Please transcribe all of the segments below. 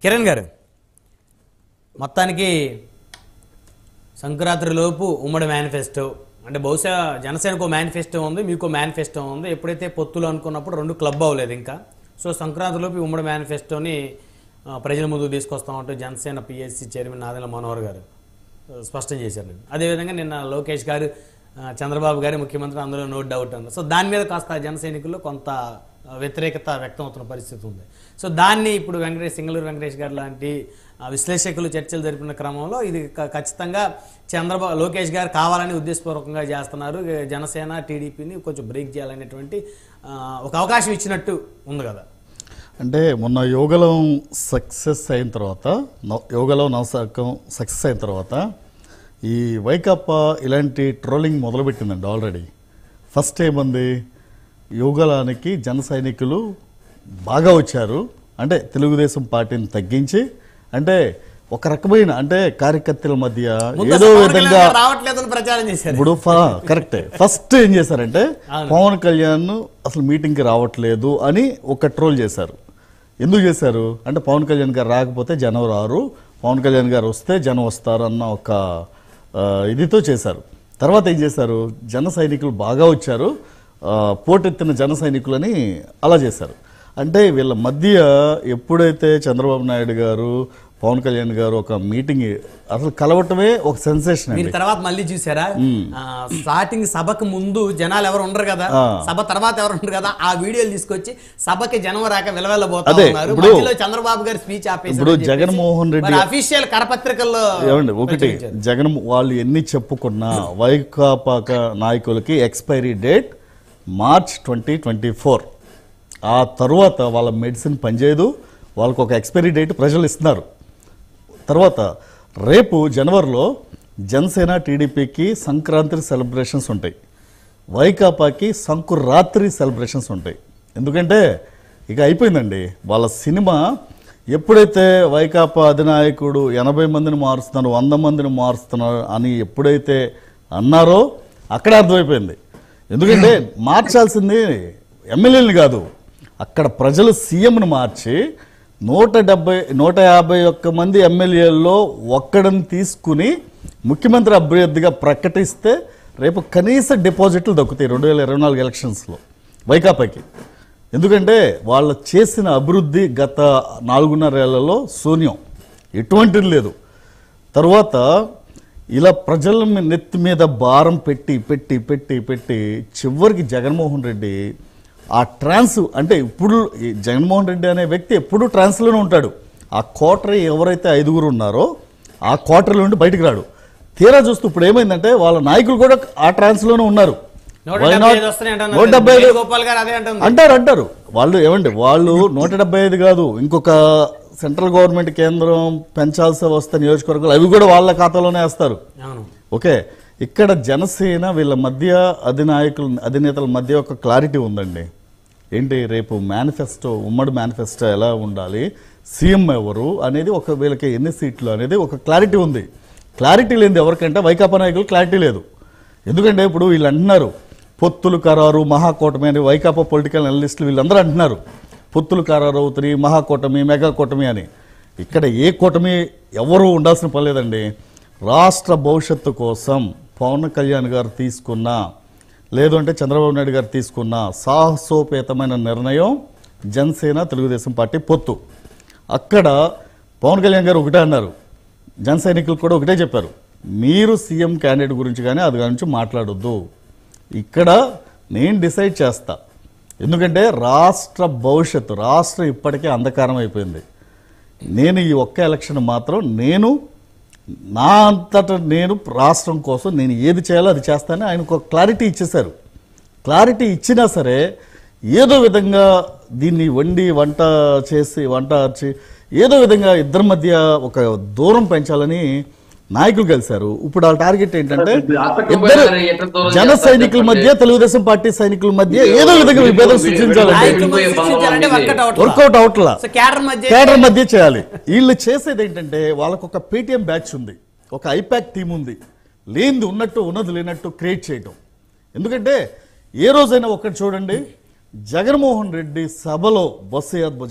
కిరణ్ గారు, మొత్తానికి సంక్రాంతి లోపు ఉమ్మడి మేనిఫెస్టో అంటే బహుశా జనసేనకు మేనిఫెస్టో ఉంది, మీకు మేనిఫెస్టో ఉంది. ఎప్పుడైతే పొత్తులు అనుకున్నప్పుడు రెండు క్లబ్ అవ్వలేదు ఇంకా. సో సంక్రాంతి లోపు ఉమ్మడి మేనిఫెస్టోని ప్రజల ముందుకు తీసుకొస్తామంటూ జనసేన పిఎస్సి చైర్మన్ నాదెండ్ల మనోహర్ గారు స్పష్టం చేశారు. అదేవిధంగా నిన్న లోకేష్ గారు, చంద్రబాబు గారి ముఖ్యమంత్రి, అందులో నో డౌట్ అన్నారు. సో దాని మీద కాస్త జన సైనికుల్లో కొంత వ్యతిరేకత వ్యక్తం అవుతున్న పరిస్థితి ఉంది. సో దాన్ని ఇప్పుడు సింగళూరు వెంకటేష్ గారు లాంటి విశ్లేషకులు చర్చలు జరిపిన క్రమంలో ఇది ఖచ్చితంగా లోకేష్ గారు కావాలని ఉద్దేశపూర్వకంగా చేస్తున్నారు, జనసేన టీడీపీని కొంచెం బ్రేక్ చేయాలనేటువంటి ఒక అవకాశం ఇచ్చినట్టు ఉంది కదా. అంటే మొన్న యోగలం సక్సెస్ అయిన తర్వాత, యోగలం నవశాఖం సక్సెస్ అయిన తర్వాత ఈ వైకాపా ఇలాంటి ట్రోలింగ్ మొదలుపెట్టిందండి. ఆల్రెడీ ఫస్ట్ ఏమంది, యోగలానికి జన సైనికులు బాగా వచ్చారు, అంటే తెలుగుదేశం పార్టీని తగ్గించి, అంటే ఒక రకమైన అంటే కార్యకర్తల మధ్య ఏదో విధంగా రావట్లేదని ప్రచారం చేశారు. ఇప్పుడు కరెక్టే. ఫస్ట్ ఏం చేశారంటే పవన్ కళ్యాణ్ అసలు మీటింగ్కి రావట్లేదు అని ఒక ట్రోల్ చేశారు. ఎందుకు చేశారు అంటే పవన్ కళ్యాణ్ గారు రాకపోతే జనం రారు, పవన్ కళ్యాణ్ గారు వస్తే జనం వస్తారు అన్న ఒక ఇదితో చేశారు. తర్వాత ఏం చేశారు, జన సైనికులు బాగా వచ్చారు, పోటెత్తిన జన సైనికులని అలా చేశారు. అంటే వీళ్ళ మధ్య ఎప్పుడైతే చంద్రబాబు నాయుడు గారు, పవన్ కళ్యాణ్ గారు ఒక మీటింగ్ అసలు కలవటమే ఒక సెన్సేషన్. మీరు తర్వాత మళ్ళీ చూసారా, స్టార్టింగ్ సభకు ముందు జనాలు ఎవరు ఉండరు కదా, సభ తర్వాత ఎవరు ఉండరు కదా, ఆ వీడియోలు తీసుకొచ్చి సభకి జనం రాక విలవెళ్ళబోతున్నారు. చంద్రబాబు గారి స్పీచ్ ఆపేసి ఇప్పుడు జగన్మోహన్ రెడ్డి అఫీషియల్ కరపత్రికల్లో ఏమండి ఒకటి వాళ్ళు ఎన్ని చెప్పుకున్నా వైకాపా నాయకులకి ఎక్స్పైరీ డేట్ మార్చ్ 2024. ఆ తర్వాత వాళ్ళ మెడిసిన్ పనిచేయదు, వాళ్ళకు ఒక ఎక్స్పైరీ డేట్ ప్రజలు ఇస్తున్నారు. తర్వాత రేపు జనవరిలో జనసేన టీడీపీకి సంక్రాంతి సెలబ్రేషన్స్ ఉంటాయి, వైకాపాకి సంకురాత్రి సెలబ్రేషన్స్ ఉంటాయి. ఎందుకంటే ఇక అయిపోయిందండి వాళ్ళ సినిమా. ఎప్పుడైతే వైకాపా అధినాయకుడు 80 మందిని మారుస్తున్నారు, 100 మందిని మారుస్తున్నారు అని ఎప్పుడైతే అన్నారో అక్కడే అర్థమైపోయింది. ఎందుకంటే మార్చాల్సింది ఎమ్మెల్యేని కాదు, అక్కడ ప్రజలు సీఎంను మార్చి 151 మంది ఎమ్మెల్యేల్లో ఒక్కడిని తీసుకుని ముఖ్యమంత్రి అభ్యర్థిగా ప్రకటిస్తే రేపు కనీస డిపాజిట్లు దక్కుతాయి 2024 ఎలక్షన్స్లో వైకాపాకి. ఎందుకంటే వాళ్ళు చేసిన అభివృద్ధి గత 4.5 ఏళ్లలో శూన్యం, ఎటువంటిది లేదు. తర్వాత ఇలా ప్రజల నెత్తి మీద భారం పెట్టి పెట్టి పెట్టి పెట్టి చివరికి జగన్మోహన్ రెడ్డి ఆ ట్రాన్స్ అంటే ఇప్పుడు జగన్మోహన్ రెడ్డి అనే వ్యక్తి ఎప్పుడు ట్రాన్స్లోనే ఉంటాడు. ఆ క్వార్టర్ ఎవరైతే 5 ఉన్నారో ఆ క్వార్టర్లో నుండి బయటకు రాడు. తీరా చూస్తూ ఇప్పుడు ఏమైందంటే వాళ్ళ నాయకులు కూడా ఆ ట్రాన్స్లోనే ఉన్నారు. 175 అంటారు వాళ్ళు. ఏమండి వాళ్ళు 175 కాదు, ఇంకొక సెంట్రల్ గవర్నమెంట్ కేంద్రం పెంచాల్సి వస్తే నియోజకవర్గాలు అవి కూడా వాళ్ళ ఖాతాలోనే వేస్తారు. ఓకే, ఇక్కడ జనసేన వీళ్ళ మధ్య అధినేతల మధ్య ఒక క్లారిటీ ఉందండి. ఏంటి, రేపు మేనిఫెస్టో, ఉమ్మడి మేనిఫెస్టో ఎలా ఉండాలి, సీఎం ఎవరు అనేది, ఒక వీళ్ళకి ఎన్ని సీట్లు అనేది ఒక క్లారిటీ ఉంది. క్లారిటీ లేనిది ఎవరికంటే వైకాపా నాయకులు క్లారిటీ లేదు. ఎందుకంటే ఇప్పుడు వీళ్ళు అంటున్నారు పొత్తులు ఖరారు మహాకూటమి అని, వైకాపా పొలిటికల్ అనలిస్టులు వీళ్ళందరూ అంటున్నారు పొత్తులు ఖరారు అవుతాయి, మహాకూటమి, మెగా కూటమి అని. ఇక్కడ ఏ కూటమి ఎవరు ఉండాల్సిన పని లేదండి. రాష్ట్ర భవిష్యత్తు కోసం పవన్ కళ్యాణ్ గారు తీసుకున్న, లేదు అంటే చంద్రబాబు నాయుడు గారు తీసుకున్న సాహసోపేతమైన నిర్ణయం జనసేన తెలుగుదేశం పార్టీ పొత్తు. అక్కడ పవన్ కళ్యాణ్ గారు ఒకటే అన్నారు, జన సైనికులు కూడా ఒకటే చెప్పారు, మీరు సీఎం క్యాండిడేట్ గురించి కానీ అది గురించి మాట్లాడొద్దు, ఇక్కడ నేను డిసైడ్ చేస్తా. ఎందుకంటే రాష్ట్ర భవిష్యత్తు, రాష్ట్రం ఇప్పటికే అంధకారం అయిపోయింది. నేను ఈ ఒక్క ఎలక్షన్ మాత్రం నా అంతటా నేను రాష్ట్రం కోసం నేను ఏది చేయాలో అది చేస్తానని ఆయనకు ఒక క్లారిటీ ఇచ్చేశారు. క్లారిటీ ఇచ్చినా సరే ఏదో విధంగా దీన్ని వంట అర్చి ఏదో విధంగా ఇద్దరి మధ్య ఒక దూరం పెంచాలని నాయకులు కలిశారు. ఇప్పుడు ఆ టార్గెట్ ఏంటంటే ఇద్దరు జన సైనికుల మధ్య, తెలుగుదేశం పార్టీ సైనికుల మధ్య ఏదో విధంగా విభేదం సృష్టించాలంటే వర్కౌట్ అవుట్లా కేడర్ మధ్య చేయాలి. వీళ్ళు చేసేది ఏంటంటే వాళ్ళకు ఒక పేటిఎం బ్యాచ్ ఉంది, ఒక ఐపాక్ టీం ఉంది, లేనిది ఉన్నట్టు ఉన్నది లేనట్టు క్రియేట్ చేయటం. ఎందుకంటే ఏ రోజైనా ఒకటి చూడండి, జగన్మోహన్ రెడ్డి సభలో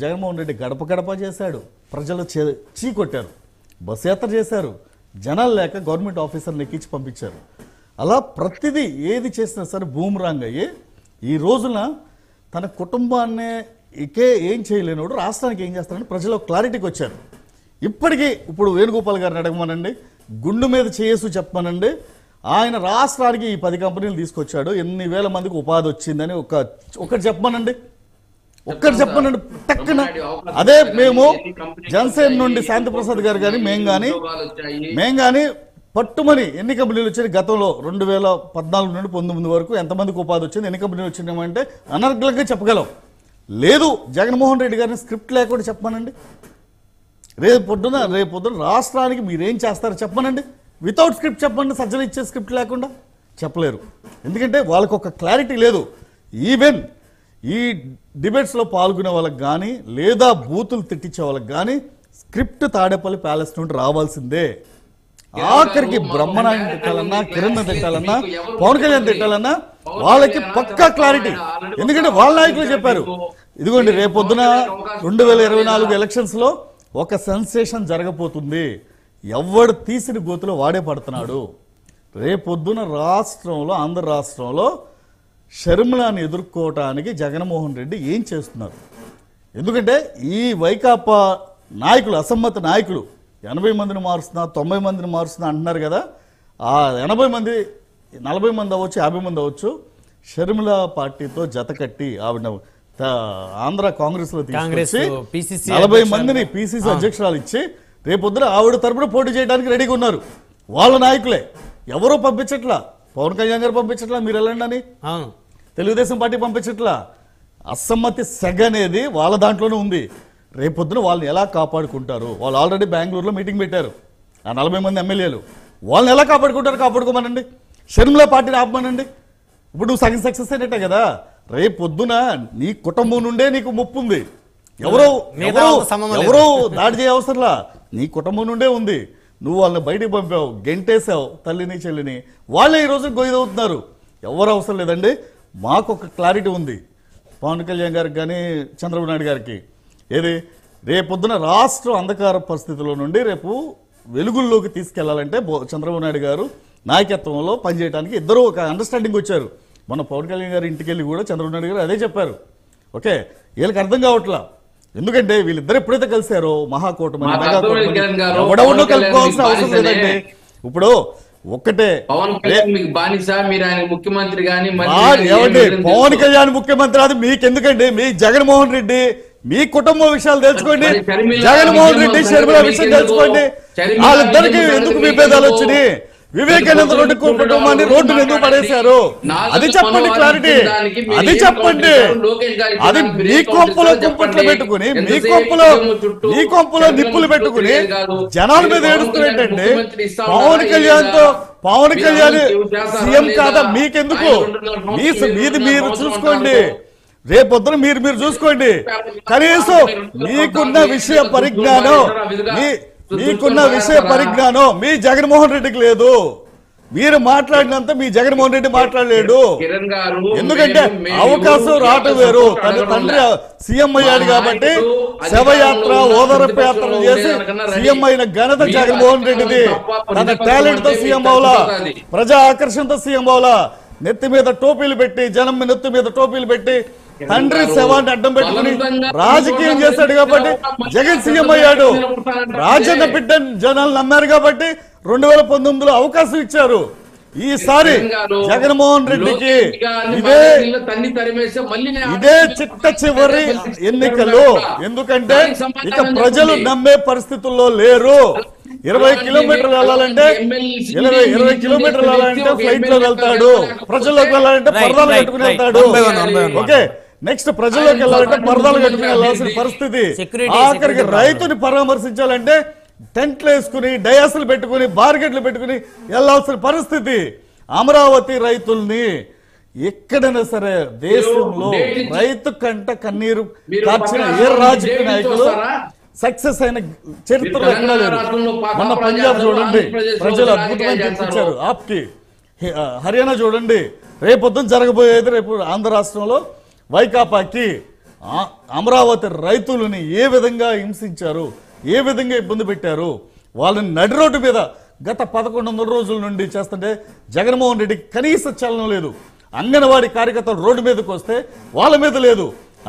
జగన్మోహన్ రెడ్డి గడప గడప చేశాడు, ప్రజలు చీకొట్టారు, బస్సు యాత్ర చేశారు, జనాలు లేక గవర్నమెంట్ ఆఫీసర్ని ఎక్కించి పంపించారు. అలా ప్రతిదీ ఏది చేసినా సరే బూమరాంగ్ అయ్యి ఈ రోజున తన కుటుంబాన్నే ఏం చేయలేనోడు రాష్ట్రానికి ఏం చేస్తారని ప్రజలు క్లారిటీకి వచ్చారు. ఇప్పటికీ ఇప్పుడు వేణుగోపాల్ గారిని అడగమనండి, గుండు మీద చేసు చెప్పమనండి, ఆయన రాష్ట్రానికి ఈ 10 కంపెనీలు తీసుకొచ్చాడు, ఎన్ని వేల మందికి ఉపాధి వచ్చిందని ఒకటి చెప్పమనండి, ఒక్కటి చెప్పమనండి టక్కున. అదే మేము జనసేన నుండి శాంతిప్రసాద్ గారు కానీ మేము కానీ పట్టుమని ఎన్ని కంపెనీలు వచ్చాయి గతంలో 2014 నుండి 19 వరకు ఎంతమందికి ఉపాధి వచ్చింది, ఎన్ని కంపెనీలు వచ్చినామంటే అనర్గళంగా చెప్పగలం. లేదు జగన్మోహన్ రెడ్డి గారిని స్క్రిప్ట్ లేకుండా చెప్పమనండి, రేపు పొద్దున రాష్ట్రానికి మీరేం చేస్తారో చెప్పమనండి, వితౌట్ స్క్రిప్ట్ చెప్పండి, సజ్జలు ఇచ్చే స్క్రిప్ట్ లేకుండా చెప్పలేరు. ఎందుకంటే వాళ్ళకు ఒక క్లారిటీ లేదు. ఈవెన్ ఈ డిబేట్స్లో పాల్గొనే వాళ్ళకి కానీ లేదా బూతులు తిట్టించే వాళ్ళకి కానీ స్క్రిప్ట్ తాడేపల్లి ప్యాలెస్ నుండి రావాల్సిందే. ఆఖరికి బ్రహ్మనాయుడు తిట్టాలన్నా, కిరణ్ తిట్టాలన్నా, పవన్ కళ్యాణ్ తిట్టాలన్నా వాళ్ళకి పక్కా క్లారిటీ. ఎందుకంటే వాళ్ళ నాయకులు చెప్పారు, ఇదిగోండి రేపొద్దున 2024 ఎలక్షన్స్లో ఒక సెన్సేషన్ జరగబోతుంది, ఎవడు తీసిన గోతులో వాడే పడుతున్నాడు. రేపొద్దున రాష్ట్రంలో, ఆంధ్ర రాష్ట్రంలో షర్మిలాని ఎదుర్కోవటానికి జగన్మోహన్ రెడ్డి ఏం చేస్తున్నారు? ఎందుకంటే ఈ వైకాపా నాయకులు, అసమ్మత నాయకులు 80 మందిని మారుస్తున్నా, 90 మందిని మారుస్తున్నా అంటున్నారు కదా, ఆ 80 మంది 40 మంది అవ్వచ్చు, 50 మంది అవ్వచ్చు, షర్మిల పార్టీతో జత కట్టి ఆవిడ ఆంధ్ర కాంగ్రెస్లో తీసుకొచ్చి 40 మందిని పిసిసి అధ్యక్షురాలు ఇచ్చి రేపొద్దున ఆవిడ తరపున పోటీ చేయడానికి రెడీగా ఉన్నారు. వాళ్ళ నాయకులే, ఎవరో పంపించట్లా, పవన్ కళ్యాణ్ గారు పంపించట్లా, మీరు వెళ్ళండి అని, తెలుగుదేశం పార్టీ పంపించట్లా. అసమ్మతి సెగ అనేది వాళ్ళ దాంట్లోనే ఉంది. రేపొద్దున వాళ్ళని ఎలా కాపాడుకుంటారు? వాళ్ళు ఆల్రెడీ బెంగళూరులో మీటింగ్ పెట్టారు, ఆ 40 మంది ఎమ్మెల్యేలు. వాళ్ళని ఎలా కాపాడుకోమనండి, షర్మిల పార్టీని ఆపమనండి. ఇప్పుడు నువ్వు సగం సక్సెస్ అయినట్టే కదా. రేపొద్దున నీ కుటుంబం నుండే నీకు ముప్పు ఉంది, ఎవరో దాడి చేయ అవసరంలా, నీ కుటుంబం నుండే ఉంది. నువ్వు వాళ్ళని బయటికి పంపావు, గెంటేసావు తల్లిని చెల్లిని, వాళ్ళే ఈ రోజు గొయ్యవుతున్నారు. ఎవరు అవసరం లేదండి. మాకు ఒక క్లారిటీ ఉంది, పవన్ కళ్యాణ్ గారికి కానీ చంద్రబాబు నాయుడు గారికి. ఏది రేపొద్దున రాష్ట్రం అంధకార పరిస్థితుల్లో నుండి రేపు వెలుగుల్లోకి తీసుకెళ్లాలంటే చంద్రబాబు నాయుడు గారు నాయకత్వంలో పనిచేయడానికి ఇద్దరు ఒక అండర్స్టాండింగ్ వచ్చారు. మొన్న పవన్ కళ్యాణ్ గారి ఇంటికి వెళ్ళి కూడా చంద్రబాబు నాయుడు గారు అదే చెప్పారు. ఓకే, వీళ్ళకి అర్థం కావట్లా. ఎందుకంటే వీళ్ళిద్దరు ఎప్పుడైతే కలిశారో మహాకూటమి ఎవడెవడో కలుపుకోవాల్సిన అవసరం లేదండి. ఇప్పుడు ఒక్కటే ముఖ్యమంత్రి కానీ పవన్ కళ్యాణ్ ముఖ్యమంత్రి అది మీకెందుకండి? మీ జగన్మోహన్ రెడ్డి మీ కుటుంబ విషయాలు తెలుసుకోండి, జగన్మోహన్ రెడ్డి షర్మిల విషయం తెలుసుకోండి. వాళ్ళిద్దరికి ఎందుకు విభేదాలు వచ్చినాయి? వివేకానంద రెడ్డి కుటుంబాన్ని రోడ్డు ఎందుకు పడేశారు? అది చెప్పండి, క్లారిటీ అది చెప్పండి. అది మీ కొంపలో కుంపట్లు పెట్టుకుని, మీ కొంపలో నిప్పులు పెట్టుకుని జనాల మీద ఏడుస్తున్నట్టండి. పవన్ కళ్యాణ్ సీఎం కాదా? మీకెందుకు? మీది మీరు చూసుకోండి, రేపొద్దున మీరు చూసుకోండి. కనీసం మీకున్న విషయ పరిజ్ఞానం మీ జగన్మోహన్ రెడ్డికి లేదు. మీరు మాట్లాడినంత మీ జగన్మోహన్ రెడ్డి మాట్లాడలేడు. ఎందుకంటే అవకాశం రావటం వేరు. తన తండ్రి సీఎం అయ్యాడు కాబట్టి శవయాత్ర, ఓదార్పు యాత్ర చేసి సీఎం అయిన ఘనత జగన్మోహన్ రెడ్డిది. తన టాలెంట్ తో సీఎం అవలా, ప్రజా ఆకర్షణతో సీఎం అవలా, నెత్తి మీద టోపీలు పెట్టి, జనం నెత్తి మీద టోపీలు పెట్టి, తండ్రి శవాన్ని అడ్డం పెట్టుకుని రాజకీయం చేశాడు కాబట్టి జగన్ సీఎం అయ్యాడు. రాజన్న బిడ్డ జనాలు నమ్మారు కాబట్టి 2019లో అవకాశం ఇచ్చారు. ఈసారి జగన్మోహన్ రెడ్డికి ఇదే చిట్ట చివరి ఎన్నికలు. ఎందుకంటే ఇక ప్రజలు నమ్మే పరిస్థితుల్లో లేరు. 20 కిలోమీటర్లు వెళ్ళాలంటే 20 కిలోమీటర్లు వెళ్ళాలంటే ఫ్లైట్ లో వెళ్తాడు, ప్రజల్లోకి వెళ్ళాలంటే పరదాలు కట్టుకుని వెళ్తాడు. ఓకే, నెక్స్ట్ ప్రజల్లోకి వెళ్ళాలంటే పరదాలు కట్టుకుని వెళ్ళాల్సిన పరిస్థితి. ఆఖరికి రైతుని పరామర్శించాలంటే టెంట్లు వేసుకుని, డయాసులు పెట్టుకుని, బార్గెట్లు పెట్టుకుని వెళ్లాల్సిన పరిస్థితి. అమరావతి రైతుల్ని ఎక్కడైనా సరే దేశంలో రైతు కంట కన్నీరు కార్చిన ఏ రాజకీయ నాయకులు సక్సెస్ అయిన చరిత్రలో ఎక్కడా లేదు. మన పంజాబ్ చూడండి, ప్రజలు అద్భుతమైన తీర్పిచ్చారు ఆప్కి. హర్యానా చూడండి, రేపొద్దున జరగబోయేది, రేపు ఆంధ్ర రాష్ట్రంలో వైకాపాకి అమరావతి రైతులని ఏ విధంగా హింసించారు, ఏ విధంగా ఇబ్బంది పెట్టారు, వాళ్ళని నడి రోడ్డు మీద గత 1100 రోజుల నుండి చేస్తుంటే జగన్మోహన్ రెడ్డికి కనీస చలనం లేదు. అంగన్వాడీ కార్యకర్తలు రోడ్డు మీదకి వస్తే వాళ్ళ మీద లేదు.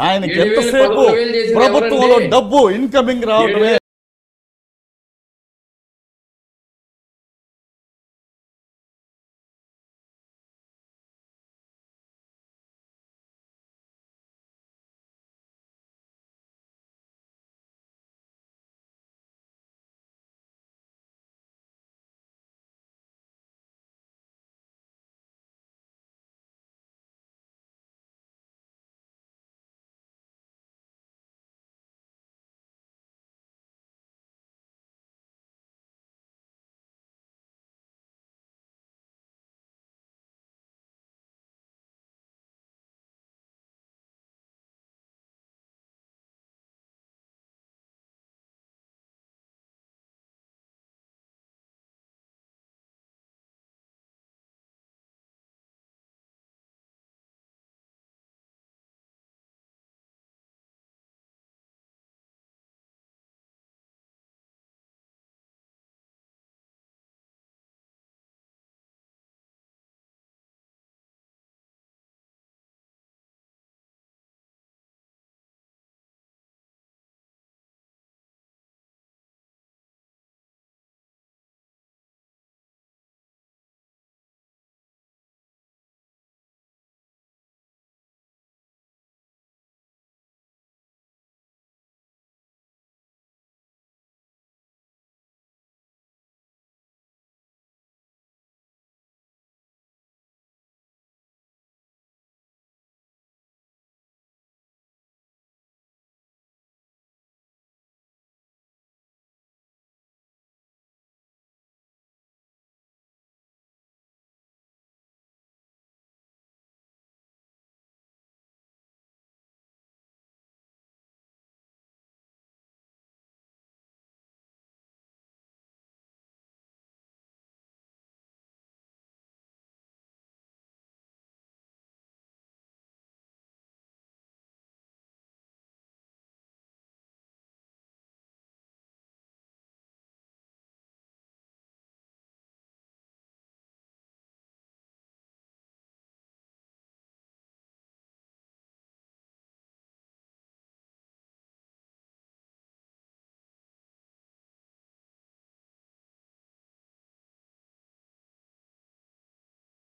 ఆయనకి ఎంతసేపు ప్రభుత్వంలో డబ్బు ఇన్కమింగ్ రావడమే.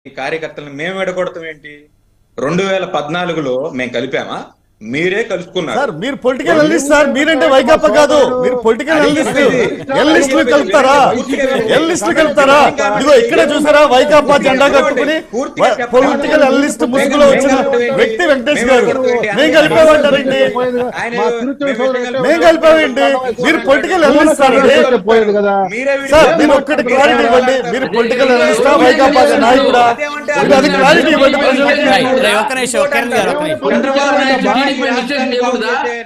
ఈ కార్యకర్తలను మేము ఎడగొడతాం ఏంటి? 2014లో మేము కలిపామా? మీరే కలుసుకున్నారు సార్. మీరు పొలిటికల్ అనలిస్ట్ సార్, మీరంటే వైకాపా కాదు. మీరు పొలిటికల్ అనలిస్ట్. ఎల్లిస్టులు కలుపుతారా? ఎల్లిస్టులు కలుపుతారా? ఇదిగో ఇక్కడే చూసారా వైకాపా జెండా కట్టుకుని పొలిటికల్ అనలిస్ట్ ముసుగులో వచ్చిన వ్యక్తి వెంకటేష్ గారు. మేము కలిపామంటారండి, మేము కలిపామండి. మీరు పొలిటికల్ అనలిస్ట్ సార్. సార్ మీరు ఒక్కటి క్లారిటీ ఇవ్వండి. మీరు పొలిటికల్ అనలిస్టా వైకాపా నాయకుడా? అది క్లారిటీ ఇవ్వండి ప్రజలకి.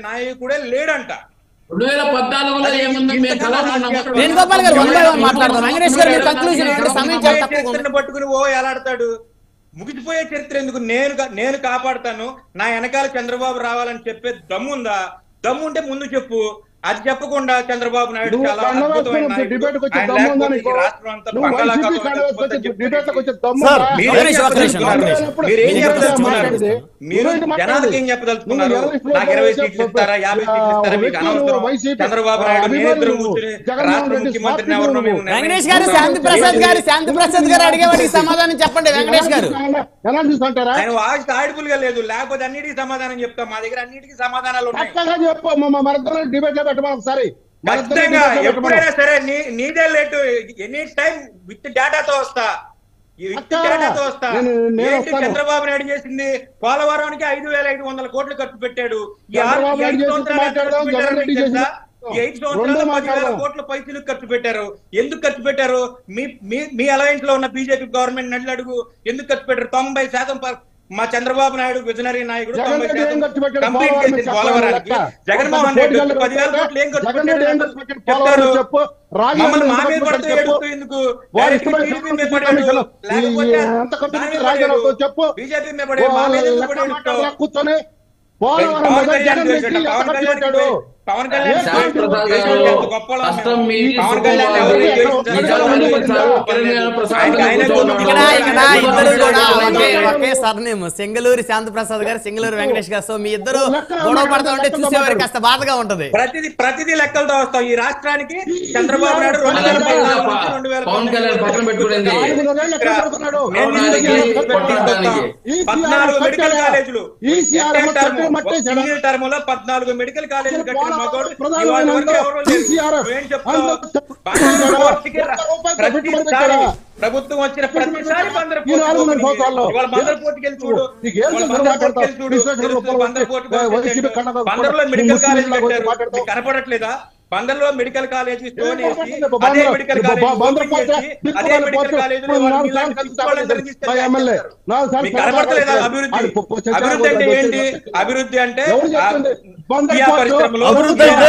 నాయకుడే లేడంట. 2014లో ఏముంది? వేణుగోపాల్ గారు మాట్లాడతారు. వెంకటేష్ గారు సమయం పట్టుకుని ఓ ఎలాడతాడు. ముగిసిపోయే చరిత్ర ఎందుకు? నేను కాపాడుతాను, నా వెనకాల చంద్రబాబు రావాలని చెప్పే దమ్ముందా? దమ్ము ఉంటే ముందు చెప్పు. అది చెప్పకుండా చంద్రబాబు నాయుడు చాలా అద్భుతమైన మీరు జనాలకు ఏం చెప్పదలుచుకున్నారు? నాకు 20 సీట్లు ఇస్తారా, 50 సీట్లు ఇస్తారా మీకు అనవసరం. చంద్రబాబు నాయుడు నేనిద్దరు కూర్చుని రాష్ట్ర ముఖ్యమంత్రిని ఎవరినో మేము వెంకటేష్ గారు శాంతి ప్రసాద్ గారు అడిగేవాడికి సమాధానం చెప్పండి. వెంకటేష్ గారు ఆయన వాయిస్ ఆడిపులుగా లేదు, లేకపోతే అన్నిటికీ సమాధానం చెప్తాం. మా దగ్గర అన్నిటికీ సమాధానాలు ఉన్నాయి. ఖచ్చితంగా ఎప్పుడైనా సరే నీదే లేటు. ఎనీ టైం విత్ డేటాతో వస్తా. చంద్రబాబు నాయుడు చేసింది పోలవరానికి 5,500 కోట్లు ఖర్చు పెట్టాడు. ఈ 5 సంవత్సరాలు 10,000 కోట్ల పైసలు ఖర్చు పెట్టారు. ఎందుకు ఖర్చు పెట్టారు? మీ అలయన్స్ లో ఉన్న బీజేపీ గవర్నమెంట్ నడిలడుగు ఎందుకు ఖర్చు పెట్టారు? 90% మా చంద్రబాబు నాయుడు విజనరీ నాయకుడు జగన్ రెడ్డి ఏం ఖర్చు పెట్టాడు? కంప్లీట్ పోలవరం చేసి చెప్పాలి పోలవరానికి లెక్క. జగన్మోహన్ రెడ్డి 10,000 కోట్లు ఏం ఖర్చు జగన్ రెడ్డి ఏం ఖర్చు పెట్టాడు? పోలవరం చెప్తారు. చెప్పు. రాజధాని మమ్మల్ని మా ఎందుకు మీద ఖర్చు పడితే పెట్టాడు చెప్పు. ఏడుస్తూ ఎందుకు? వాళ్ళు డైరెక్ట్గా ఇష్టపడి టీడీపీ మీద చెప్పు. పడాడు. లేకపోతే ఎంత ఖర్చు దాని మీద పెట్టాడు? రాజధాని పడాడు. అవుతుందో చెప్పు. బీజేపీ మీద పడాడు. మా మీద ఎందుకు పడాడు? మాట్లాడరా కూర్చొని పోలవరం పవన్ మీద కళ్యాణ్ జగన్ రెడ్డి చేశాడు. ఎంత పవన్ ఖర్చు కళ్యాణ్ పెట్టాడు? పవన్ కళ్యాణ్ శ్యామ్ ప్రసాద్ గారు ఎంత గొప్పవాళ్ళం మేము. కష్టం మీది, పవన్ కళ్యాణ్ సుఖం ఎవరు మాది. చేశారు? ఈ జనాన్ని ఇచ్చారు. కిరణ్ ప్రసాద్ ఆయన- ఆయన గారు కొన్ని ఇక్కడ ఇక్కడ ఇద్దరు కూడా ఒకే ఆయన ఒకే సర్నేమ్ సింగళూరి శాంతప్రసాద్ గారు, సింగళూరి వెంకటేష్ గారు. సో మీ ఇద్దరు గొడవ పడతా ఉంటే చూసేవారికి కాస్త బాధగా ఉంటది. ప్రతిదీ లెక్కలతో వస్తాం. ఈ రాష్ట్రానికి చంద్రబాబు నాయుడు 2014 నుంచి 2019 పవన్ కళ్యాణ్ పక్కన పెట్టుకునేది. ఈ 14 మెడికల్ కాలేజీలు ఈసీఆర్ సింగిల్ టర్మ్ లో 14 మెడికల్ కాలేజీలు కట్టిన మగోడు ఇవాళ వరకు ఎవరూ లేరు. నువ్వేం చెప్తావు? ప్రతిసారి ప్రభుత్వం వచ్చిన ప్రతిసారి బందర్ పోర్టుకి వెళ్ళి చూడు. బందర్లో మెడికల్ కాలేజ్ పెట్టారు. మీకు కనపడట్లేదా? బందర్లో మెడికల్ కాలేజ్ స్టోన్ వేసి అదే మెడికల్ కాలేజ్ అదే మెడికల్ కాలేజ్ మీకు కనపడలేదా? అభివృద్ధి అభివృద్ధి అంటే ఏంటి? అభివృద్ధి అంటే అభివృద్ధి అంటే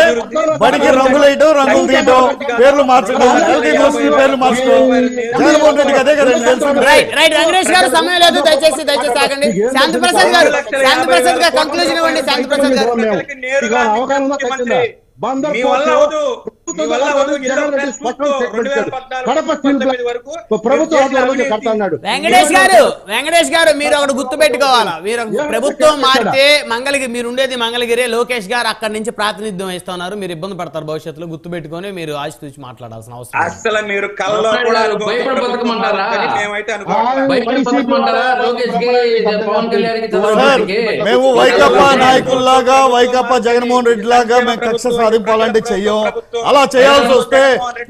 బడికి రంగులు వేయటం, రంగులు తీయటం, పేర్లు మార్చడం, ఎల్టీ న్యూస్కి పేర్లు మార్చడం. జగన్మోహన్ రెడ్డికి అదే కదండి తెలుసు. రైట్ రైట్ వెంకటేష్ గారు సమయం లేదు, దయచేసి ఆగండి. శాంతప్రసాద్ గారు కంక్లూజన్ ఇవ్వండి. శాంతప్రసాద్ గారు మీ వల్ల అవదు. మీ వల్ల అవదు. వెంకటేష్ గారు మీరు ఒకటి గుర్తు పెట్టుకోవాలా. మీరు ప్రభుత్వం మారితే మంగళగిరి, మీరు ఉండేది మంగళగిరి, లోకేష్ గారు అక్కడి నుంచి ప్రాతినిధ్యం వస్తున్నారు. మీరు ఇబ్బంది పడతారు భవిష్యత్తులో, గుర్తు పెట్టుకొని మీరు ఆశిస్తూ మాట్లాడాల్సిన అవసరం. అసలు మీరు కళ్ళలో కూడా భయపడి బతకమంటారా? మేమైతే అనుకోవాలి. భయపడి బతకమంటారా? లోకేష్ కి, పవన్ కళ్యాణ్ కి, చంద్రబాబు సార్, నాయుడుకి? మేము వైకాపా నాయకుల్లాగా, వైకాపా జగన్మోహన్ రెడ్డి లాగా మేము కక్ష సాధింపాలంటే చెయ్యం. అలా చేయాల్సి వస్తే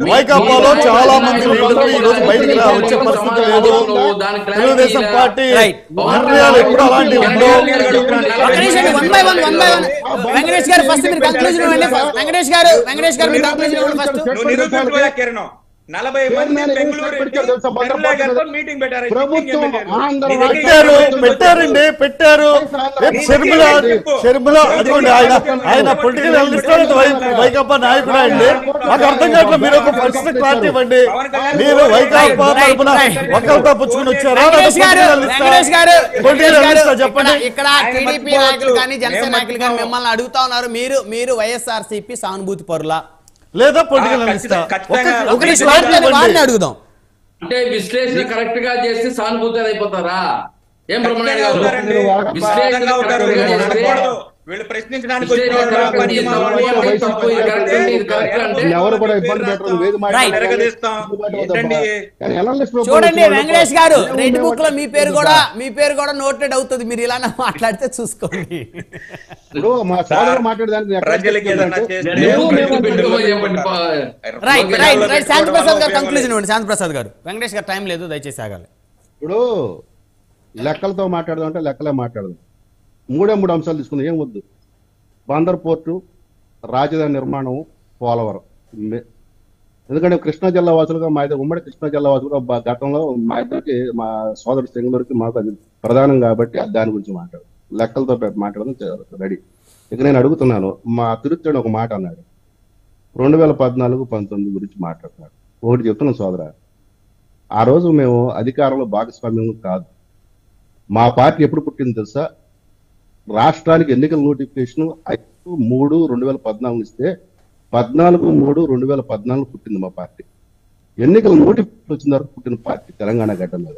వైకాపాలో చాలా మంది లీడర్లు ఈ రోజు బయటికి వచ్చే పరిస్థితి లేదు. తెలుగుదేశం పార్టీ నిర్ణయాలు ఎప్పుడు అలాంటివి ఉండవు. వెంకటేష్ గారు ఫస్ట్ మీరు కంక్లూజన్ ఇవ్వండి. వెంకటేష్ గారు మీరు కంక్లూజన్ ఇవ్వండి ఫస్ట్. నువ్వు నిరూపించుకోలే కిరణ్. 40 మంది బెంగళూరు మీటింగ్ పెట్టారు. పెట్టారు. షర్మిల అదిగోండి, ఆయన పొలిటికల్ అనలిస్ట్, వైకాపా నాయకుడు అండి. మాకు అర్థం కావట్లేదు. మీరు ఒక ఫస్ట్ క్లారిటీ ఇవ్వండి. మీరు వైకాపా తరపున ఒకరితో పుచ్చుకుని వచ్చారా? చెప్పండి. ఇక్కడ టీడీపీ నాయకులు కానీ జనసేన నాయకులు కానీ మిమ్మల్ని అడుగుతా ఉన్నారు, మీరు వైఎస్ఆర్సీపీ సానుభూతి పరులా లేదా పొలిటికల్ వారిని అడుగుదాం. అంటే విశ్లేషణ కరెక్ట్ గా చేస్తే సానుభూతి అయిపోతారా? ఏం బ్రహ్మనాయుడు గారు, విశ్లేషణ కరెక్ట్ గా చేస్తే వీళ్ళు ప్రశ్నించడానికి ఎవరు కూడా ఇబ్బంది పెట్టరు. చూడండి వెంకటేష్ గారు, రెడ్ బుక్ లో మీ పేరు కూడా నోటెడ్ అవుతుంది. మీరు ఇలా మాట్లాడితే చూసుకోండి. ఇప్పుడు మా సోదరులు మాట్లాడేదానికి శాంతప్రసాద్ గారు కంక్లూజన్ ఇవ్వండి. శాంతప్రసాద్ గారు, వెంకటేష్ గారు టైం లేదు, దయచేసి ఆగాలి. ఇప్పుడు లెక్కలతో మాట్లాడదాం అంటే లెక్కలే మాట్లాడదాం. మూడు అంశాలు తీసుకుందాం. ఏం వద్దు. బందర్ పోర్టు, రాజధాని నిర్మాణం, పోలవరం. ఎందుకంటే కృష్ణా జిల్లా వాసులుగా మా ఉమ్మడి కృష్ణా జిల్లా వాసులుగా గతంలో మా ఇద్దరికి, మా సోదరుడు సింగళూరుకి మాకు అది ప్రధానం కాబట్టి దాని గురించి మాట్లాడు. లెక్కలతో మాట్లాడడం రెడీ. ఇక నేను అడుగుతున్నాను, మా తిరుత్తని ఒక మాట అన్నాడు, 2014-19 గురించి మాట్లాడుతున్నాడు. ఒకటి చెప్తున్నాను సోదర, ఆ రోజు మేము అధికారంలో భాగస్వామ్యం కాదు. మా పార్టీ ఎప్పుడు పుట్టింది తెలుసా? రాష్ట్రానికి ఎన్నికల నోటిఫికేషన్ 5/3/2014 ఇస్తే 14/3/2014 పుట్టింది మా పార్టీ. ఎన్నికల నోటిఫికేషన్ వచ్చిన తర్వాత పుట్టిన పార్టీ తెలంగాణ గడ్డ మీద.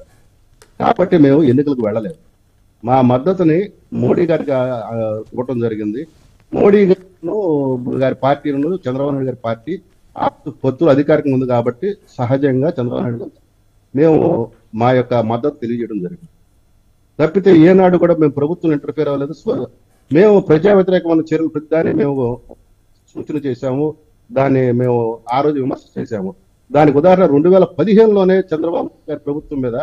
కాబట్టి మేము ఎన్నికలకు వెళ్ళలేదు. మా మద్దతుని మోడీ గారికి ఇవ్వటం జరిగింది. మోడీ గారి పార్టీలను, చంద్రబాబు నాయుడు గారి పార్టీ పొత్తులు అధికారికంగా ఉంది కాబట్టి సహజంగా చంద్రబాబు నాయుడు మేము మా యొక్క మద్దతు తెలియజేయడం జరిగింది. తప్పితే ఏనాడు కూడా మేము ప్రభుత్వం ఇంటర్ఫేర్ అవ్వలేదు. మేము ప్రజా వ్యతిరేకమైన చర్యలు ప్రతిదాన్ని మేము సూచన చేశాము. దాన్ని మేము ఆ రోజు విమర్శ చేశాము. దానికి ఉదాహరణ 2015లోనే చంద్రబాబు గారి ప్రభుత్వం మీద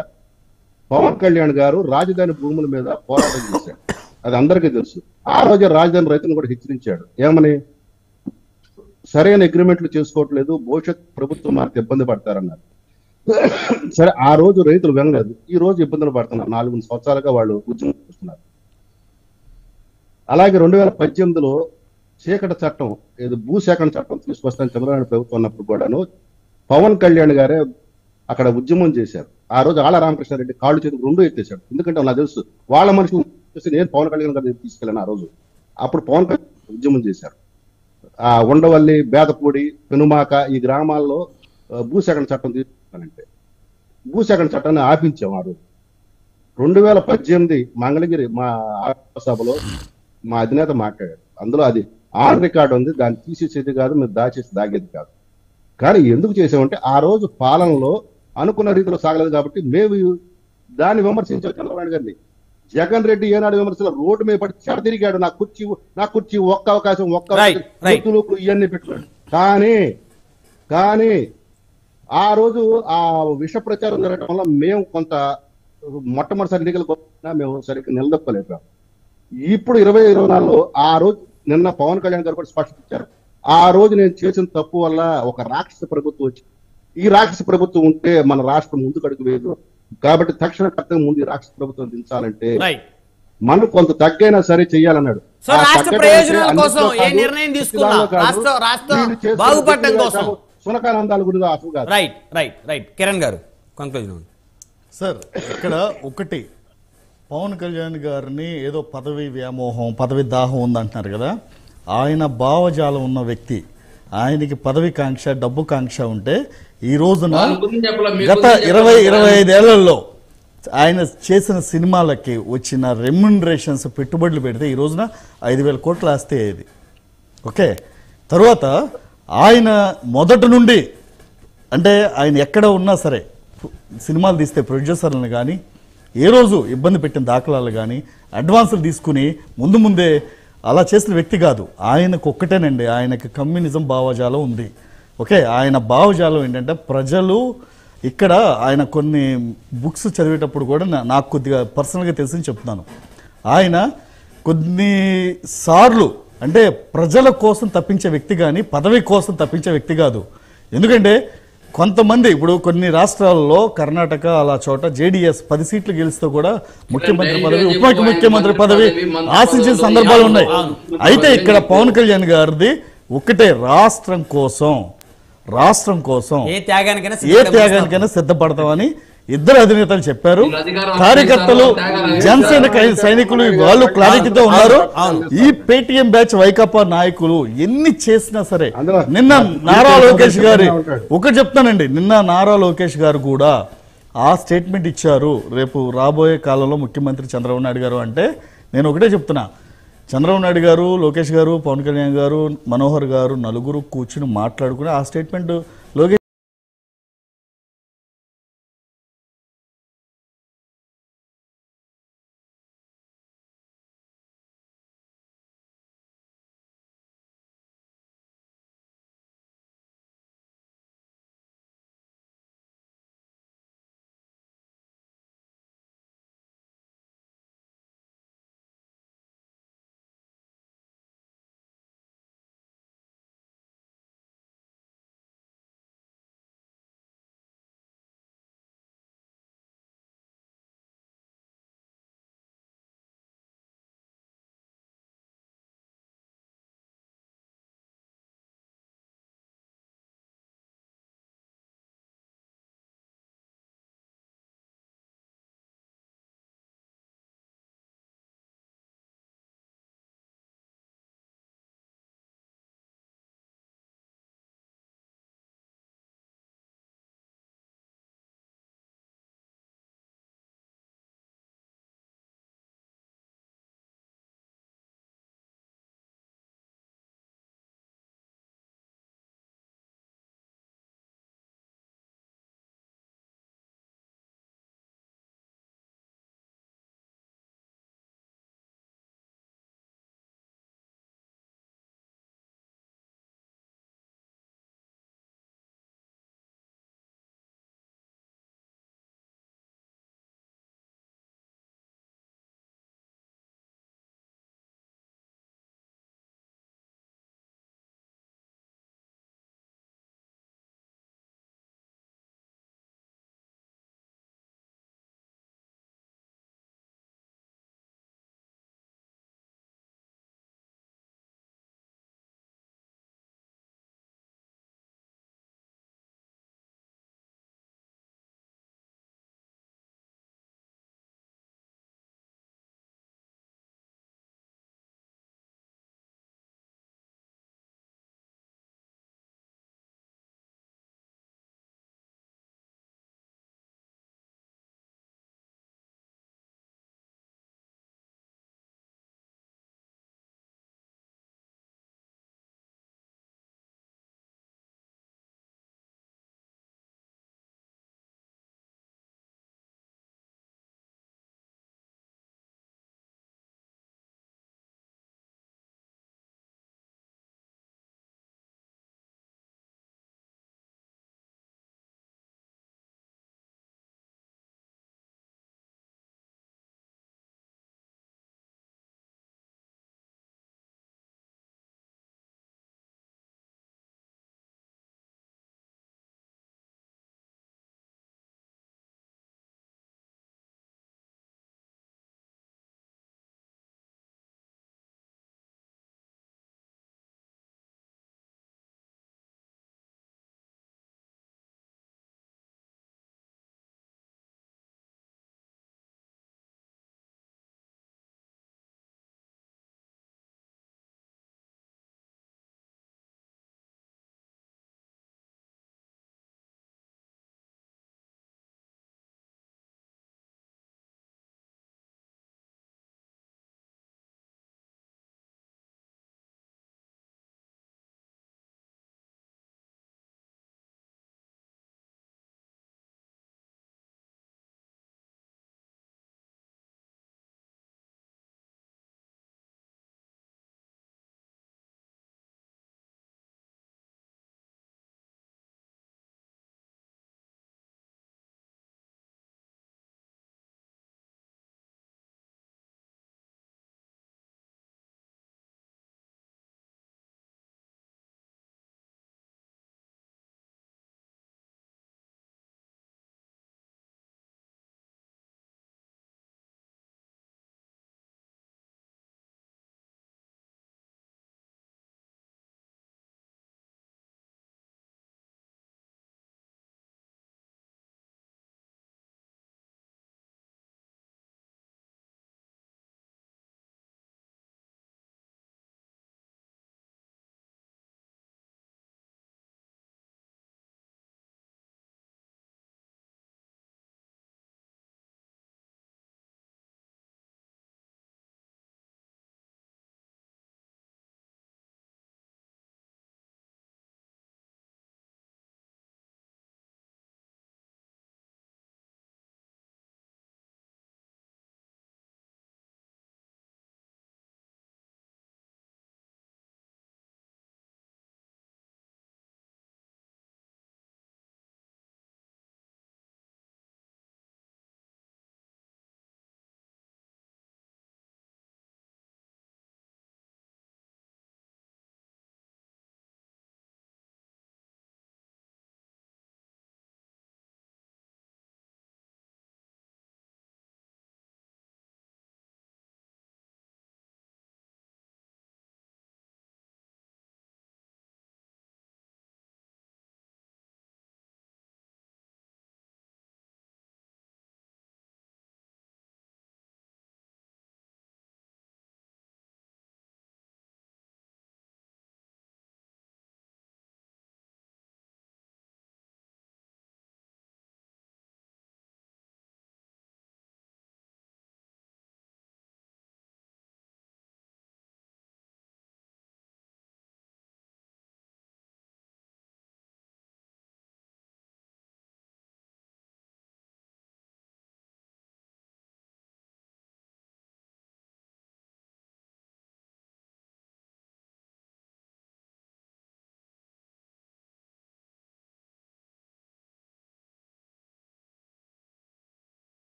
పవన్ కళ్యాణ్ గారు రాజధాని భూముల మీద పోరాటం చేశాడు. అది అందరికీ తెలుసు. ఆ రోజు రాజధాని రైతులను కూడా హెచ్చరించాడు. ఏమని? సరైన అగ్రిమెంట్లు చేసుకోవట్లేదు, భవిష్యత్ ప్రభుత్వం మాకు ఇబ్బంది పడతారన్నారు. సరే ఆ రోజు రైతులు వినలేదు, ఈ రోజు ఇబ్బందులు పడుతున్నారు. 4 సంవత్సరాలుగా వాళ్ళు ఉద్యమం చేస్తున్నారు. అలాగే 2018లో చీకటి చట్టం, ఏదో భూసేకరణ చట్టం తీసుకొస్తాను చంద్రబాబు ప్రభుత్వం ఉన్నప్పుడు కూడాను పవన్ కళ్యాణ్ గారే అక్కడ ఉద్యమం చేశారు. ఆ రోజు ఆళ్ళ రామకృష్ణారెడ్డి కాళ్ళు చేతులు 2 ఎత్తేశాడు. ఎందుకంటే నాకు తెలుసు వాళ్ళ మనుషులు నేను పవన్ కళ్యాణ్ గారి తీసుకెళ్ళాను ఆ రోజు. అప్పుడు పవన్ కళ్యాణ్ ఉద్యమం చేశారు. ఆ ఉండవల్లి, బేదపూడి, పెనుమాక ఈ గ్రామాల్లో భూసేకరణ చట్టం తీసుకున్నానంటే భూసేకరణ చట్టాన్ని ఆపించాం ఆ రోజు. 2018 మంగళగిరి మా సభలో మా అధినేత మాట్లాడారు. అందులో అది ఆన్ రికార్డు ఉంది, దాన్ని తీసేసేది కాదు, మీరు దాచేసి దాగేది కాదు. కానీ ఎందుకు చేసామంటే ఆ రోజు పాలనలో అనుకున్న రీతిలో సాగలేదు కాబట్టి మేము దాన్ని విమర్శించాం చంద్రబాబు గారిని. జగన్ రెడ్డి ఏనాడు విమర్శలు రోడ్డు మీద పడి చెడ తిరిగాడు, నా కుర్చీ ఒక్క అవకాశం ఇవన్నీ పెట్టుకున్నాడు. కానీ ఆ రోజు ఆ విష ప్రచారం జరగడం వల్ల మేము కొంత మొట్టమొదటిసారి ఎన్నికలకు మేము సరిగ్గా నిలదొక్కలేదు. ఇప్పుడు 2024లో ఆ రోజు నిన్న పవన్ కళ్యాణ్ గారు కూడా స్పష్టం ఇచ్చారు, ఆ రోజు నేను చేసిన తప్పు వల్ల ఒక రాక్షస ప్రభుత్వం వచ్చింది. ఈ రాక్షస ప్రభుత్వం ఉంటే మన రాష్ట్రం ముందుకు అడుగు వేయదు. కాబట్టి తక్షణ కర్తవ్యం ముందు రాష్ట్ర ప్రభుత్వం దించాలంటే మనం కొంత తగ్గైనా సరే చెయ్యాలన్నాడు. సో రాష్ట్ర ప్రయోజనాల కోసం ఏ నిర్ణయం తీసుకున్నా రాష్ట్ర బాగుపడటం కోసం సునకానందాల గురించి అసలు కాదు. రైట్ కిరణ్ గారు కంక్లూజన్. సార్ ఇక్కడ ఒకటి, పవన్ కళ్యాణ్ గారిని ఏదో పదవి వ్యామోహం, పదవి దాహం ఉందంటున్నారు కదా. ఆయన భావజాలం ఉన్న వ్యక్తి, ఆయనకి పదవి కాంక్ష, డబ్బు కాంక్ష ఉంటే ఈ రోజున గత 20-25 ఏళ్లలో ఆయన చేసిన సినిమాలకి వచ్చిన రెమ్యునరేషన్స్ పెట్టుబడులు పెడితే ఈ రోజున 5,000 కోట్లు ఆస్తే అయ్యేది. ఓకే, తర్వాత ఆయన మొదటి నుండి అంటే ఆయన ఎక్కడ ఉన్నా సరే సినిమాలు తీస్తే ప్రొడ్యూసర్లను కానీ ఏ రోజు ఇబ్బంది పెట్టిన దాఖలాలు కానీ అడ్వాన్సులు తీసుకుని ముందే అలా చేసిన వ్యక్తి కాదు. ఆయనకు ఒక్కటేనండి, ఆయనకి కమ్యూనిజం భావజాలం ఉంది. ఓకే, ఆయన భావజాలం ఏంటంటే ప్రజలు ఇక్కడ ఆయన కొన్ని బుక్స్ చదివేటప్పుడు కూడా నాకు కొద్దిగా పర్సనల్గా తెలిసి చెప్తున్నాను. ఆయన కొన్నిసార్లు అంటే ప్రజల కోసం తప్పించే వ్యక్తి కానీ పదవి కోసం తప్పించే వ్యక్తి కాదు. ఎందుకంటే కొంతమంది ఇప్పుడు కొన్ని రాష్ట్రాల్లో కర్ణాటక అలా చోట జేడీఎస్ 10 సీట్లు గెలిస్తే కూడా ముఖ్యమంత్రి పదవి, ఉప ముఖ్యమంత్రి పదవి ఆశించిన సందర్భాలు ఉన్నాయి. అయితే ఇక్కడ పవన్ కళ్యాణ్ గారిది ఒకటే, రాష్ట్రం కోసం ఏ త్యాగానికైనా సిద్ధపడతామని ఇద్దరు అధినేతలు చెప్పారు. కార్యకర్తలు, జనసేన సైనికులు వాళ్ళు క్లారిటీతో ఉన్నారు. ఈ పేటీఎం బ్యాచ్ వైకాపా నాయకులు ఎన్ని చేసినా సరే, నిన్న నారా లోకేష్ గారి ఒకటి చెప్తానండి, నిన్న నారా లోకేష్ గారు కూడా ఆ స్టేట్మెంట్ ఇచ్చారు, రేపు రాబోయే కాలంలో ముఖ్యమంత్రి చంద్రబాబు నాయుడు గారు. అంటే నేను ఒకటే చెప్తున్నా, చంద్రబాబు నాయుడు గారు, లోకేష్ గారు, పవన్ కళ్యాణ్ గారు, మనోహర్ గారు నలుగురు కూర్చుని మాట్లాడుకుని ఆ స్టేట్మెంట్